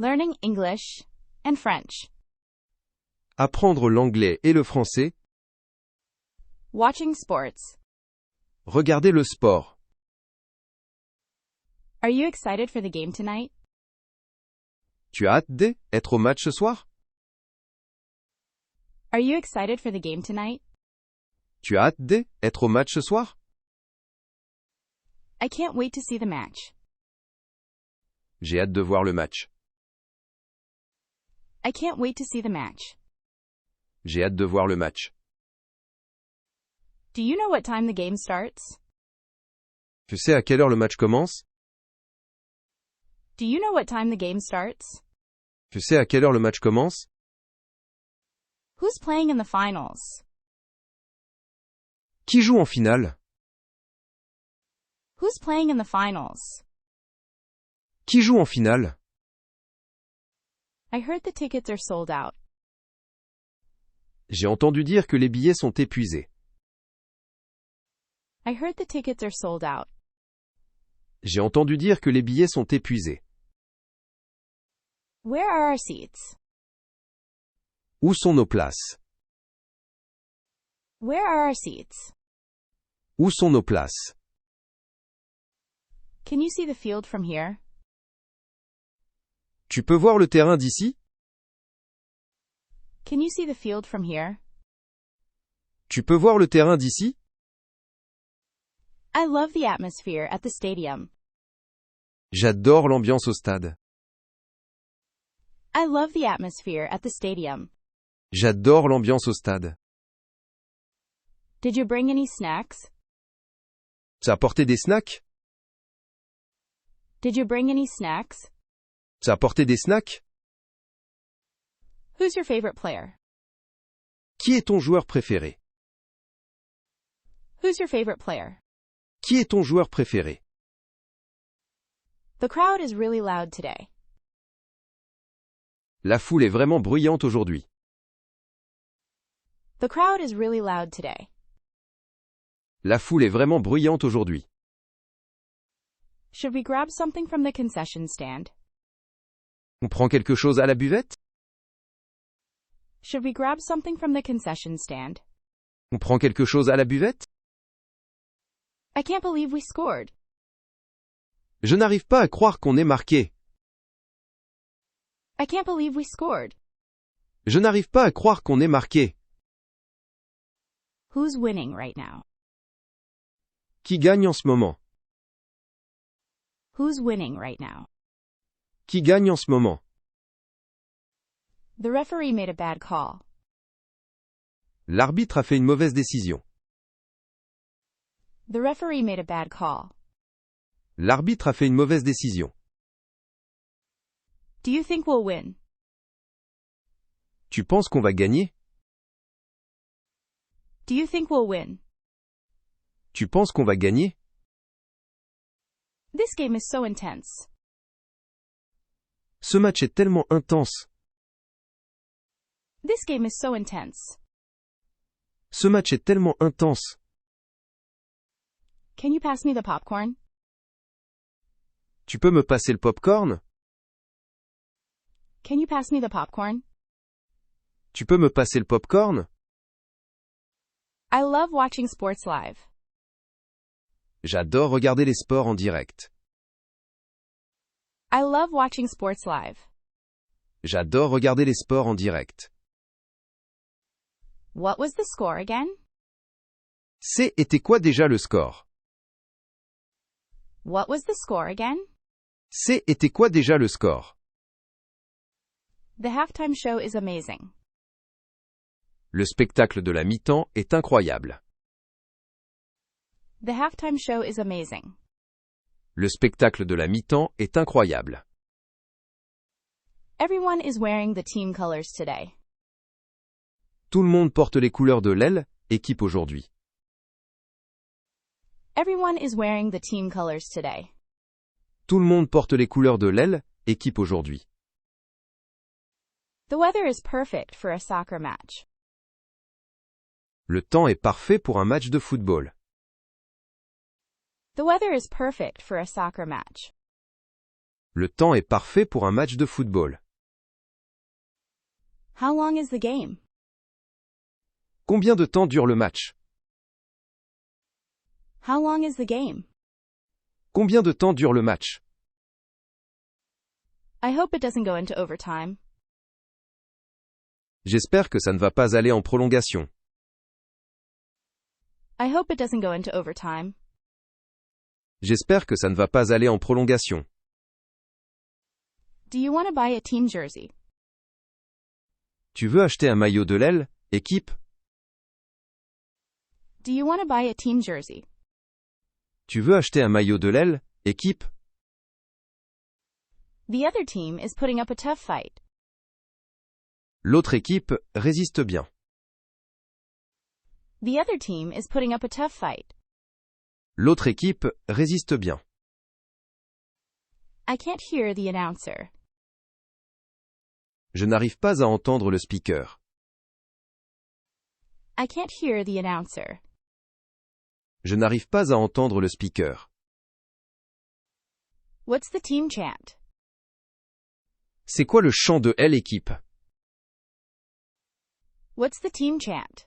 Learning English and French. Apprendre l'anglais et le français. Watching sports. Regarder le sport. Are you excited for the game tonight? Tu as hâte d'être au match ce soir? Are you excited for the game tonight? Tu as hâte d'être au match ce soir? I can't wait to see the match. J'ai hâte de voir le match. I can't wait to see the match. J'ai hâte de voir le match. Do you know what time the game starts? Tu sais à quelle heure le match commence? Do you know what time the game starts? Tu sais à quelle heure le match commence? Who's playing in the finals? Qui joue en finale? Who's playing in the finals? Qui joue en finale? I heard the tickets are sold out. J'ai entendu dire que les billets sont épuisés. I heard the tickets are sold out. J'ai entendu dire que les billets sont épuisés. Where are our seats? Où sont nos places? Where are our seats? Où sont nos places? Can you see the field from here? Tu peux voir le terrain d'ici? Can you see the field from here? Tu peux voir le terrain d'ici? I love the atmosphere at the stadium. J'adore l'ambiance au stade. I love the atmosphere at the stadium. J'adore l'ambiance au stade. Did you bring any snacks? Tu as apporté des snacks? Did you bring any snacks? Tu as apporté des snacks? Who's your favorite player? Qui est ton joueur préféré? Who's your favorite player? Qui est ton joueur préféré? The crowd is really loud today. La foule est vraiment bruyante aujourd'hui. The crowd is really loud today. La foule est vraiment bruyante aujourd'hui. Should we grab something from the concession stand? On prend quelque chose à la buvette? Should we grab something from the concession stand? On prend quelque chose à la buvette? I can't believe we scored. Je n'arrive pas à croire qu'on ait marqué. I can't believe we scored. Je n'arrive pas à croire qu'on ait marqué. Who's winning right now? Qui gagne en ce moment? Who's winning right now? Qui gagne en ce moment? The referee made a bad call. L'arbitre a fait une mauvaise décision. The referee made a bad call. L'arbitre a fait une mauvaise décision. Do you think we'll win? Tu penses qu'on va gagner? Do you think we'll win? Tu penses qu'on va gagner? This game is so intense. Ce match est tellement intense. This game is so intense. Ce match est tellement intense. Can you pass me the popcorn? Tu peux me passer le popcorn? Can you pass me the popcorn? Tu peux me passer le popcorn? I love watching sports live. J'adore regarder les sports en direct. I love watching sports live. J'adore regarder les sports en direct. What was the score again? C'était quoi déjà le score? What was the score again? C'était quoi déjà le score? The halftime show is amazing. Le spectacle de la mi-temps est incroyable. The halftime show is amazing. Le spectacle de la mi-temps est incroyable. Everyone is wearing the team colors today. Tout le monde porte les couleurs de l'aile, équipe aujourd'hui. Everyone is wearing the team colors today. Tout le monde porte les couleurs de l'aile, équipe aujourd'hui. The weather is perfect for a soccer match. Le temps est parfait pour un match de football. The weather is perfect for a soccer match. Le temps est parfait pour un match de football. How long is the game? Combien de temps dure le match? How long is the game? Combien de temps dure le match? I hope it doesn't go into overtime. J'espère que ça ne va pas aller en prolongation. I hope it doesn't go into overtime. J'espère que ça ne va pas aller en prolongation. Do you want to buy a team jersey? Tu veux acheter un maillot de l'aile, équipe? Do you want to buy a team jersey? Tu veux acheter un maillot de l'aile, équipe? The other team is putting up a tough fight. L'autre équipe résiste bien. The other team is putting up a tough fight. L'autre équipe résiste bien. I can't hear the announcer. Je n'arrive pas à entendre le speaker. I can't hear the announcer. Je n'arrive pas à entendre le speaker. What's the team chant? C'est quoi le chant de L équipe? What's the team chant?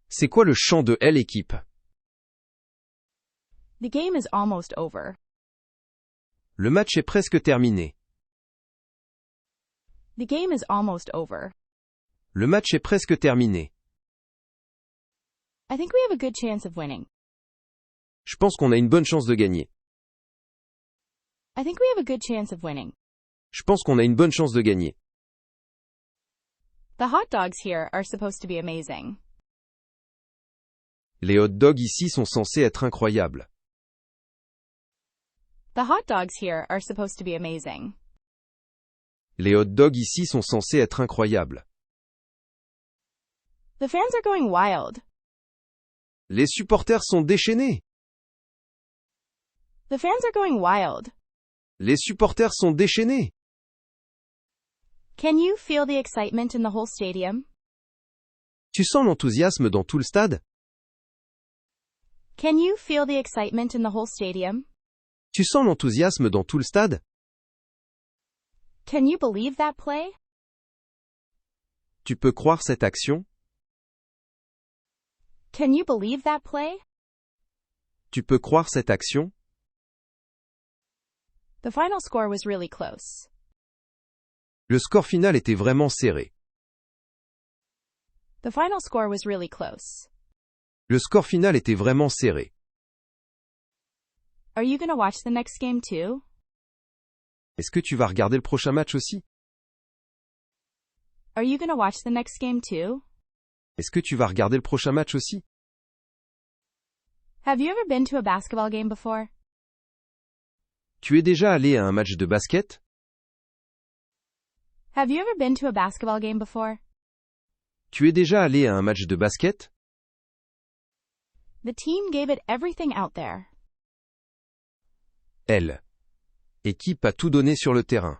C'est quoi le chant de L équipe? The game is almost over. Le match est presque terminé. The game is almost over. Le match est presque terminé. I think we have a good chance of winning. Je pense qu'on a une bonne chance de gagner. I think we have a good chance of winning. Je pense qu'on a une bonne chance de gagner. The hot dogs here are supposed to be amazing. Les hot dogs ici sont censés être incroyables. The hot dogs here are supposed to be amazing. Les hot dogs ici sont censés être incroyables. The fans are going wild. Les supporters sont déchaînés. The fans are going wild. Les supporters sont déchaînés. Can you feel the excitement in the whole stadium? Tu sens l'enthousiasme dans tout le stade? Can you feel the excitement in the whole stadium? Tu sens l'enthousiasme dans tout le stade? Can you believe that play? Tu peux croire cette action? Can you believe that play? Tu peux croire cette action? The final score was really close. Le score final était vraiment serré. The final score was really close. Le score final était vraiment serré. Are you going to watch the next game too? Est-ce que tu vas regarder le prochain match aussi? Are you going to watch the next game too? Est-ce que tu vas regarder le prochain match aussi? Have you ever been to a basketball game before? Tu es déjà allé à un match de basket? Have you ever been to a basketball game before? Tu es déjà allé à un match de basket? The team gave it everything out there. Elle. Équipe a tout donné sur le terrain.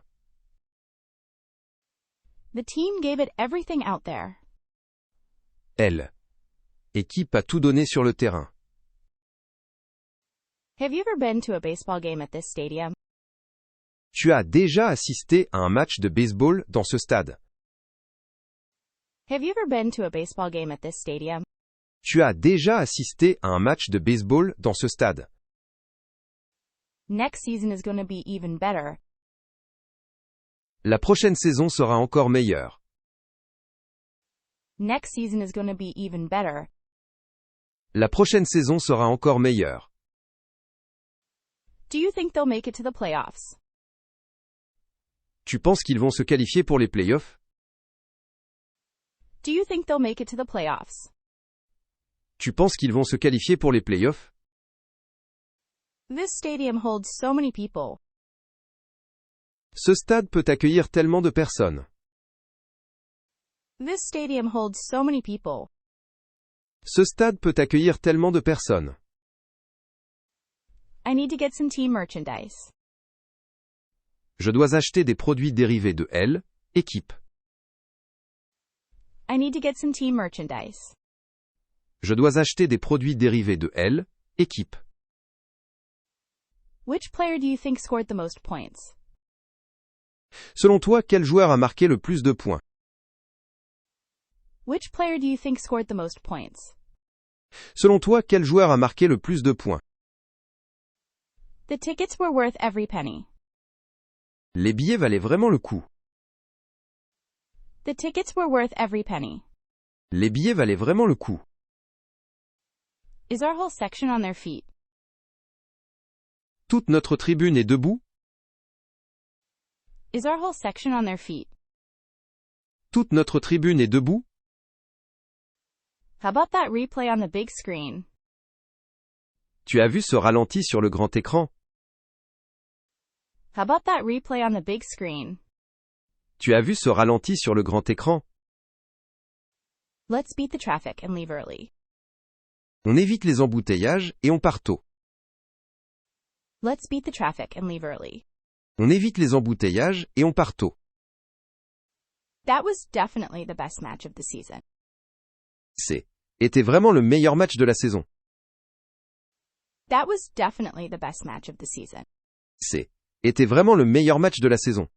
The team gave it everything out there. Elle. Équipe a tout donné sur le terrain. Have you ever been to a baseball game at this stadium? Tu as déjà assisté à un match de baseball dans ce stade. Have you ever been to a baseball game at this stadium? Tu as déjà assisté à un match de baseball dans ce stade. Next season is going to be even better. La prochaine saison sera encore meilleure. Next season is going to be even better. La prochaine saison sera encore meilleure. Do you think they'll make it to the playoffs? Tu penses qu'ils vont se qualifier pour les playoffs? Do you think they'll make it to the playoffs? Tu penses qu'ils vont se qualifier pour les playoffs? This stadium holds so many people. Ce stade peut accueillir tellement de personnes. This stadium holds so many people. Ce stade peut accueillir tellement de personnes. I need to get some team merchandise. Je dois acheter des produits dérivés de L, équipe. I need to get some team merchandise. Je dois acheter des produits dérivés de L, équipe. Which player do you think scored the most points? Selon toi, quel joueur a marqué le plus de points? Which player do you think scored the most points? Selon toi, quel joueur a marqué le plus de points? The tickets were worth every penny. Les billets valaient vraiment le coup. The tickets were worth every penny. Les billets valaient vraiment le coup. Is our whole section on their feet? Toute notre tribune est debout? Is our whole section on their feet? Toute notre tribune est debout? How about that replay on the big screen? Tu as vu ce ralenti sur le grand écran? How about that replay on the big screen? Tu as vu ce ralenti sur le grand écran? Let's beat the traffic and leave early. On évite les embouteillages et on part tôt. Let's beat the traffic and leave early. On évite les embouteillages et on part tôt. That was definitely the best match of the season. Était vraiment le meilleur match de la saison. That was definitely the best match of the season. Était vraiment le meilleur match de la saison.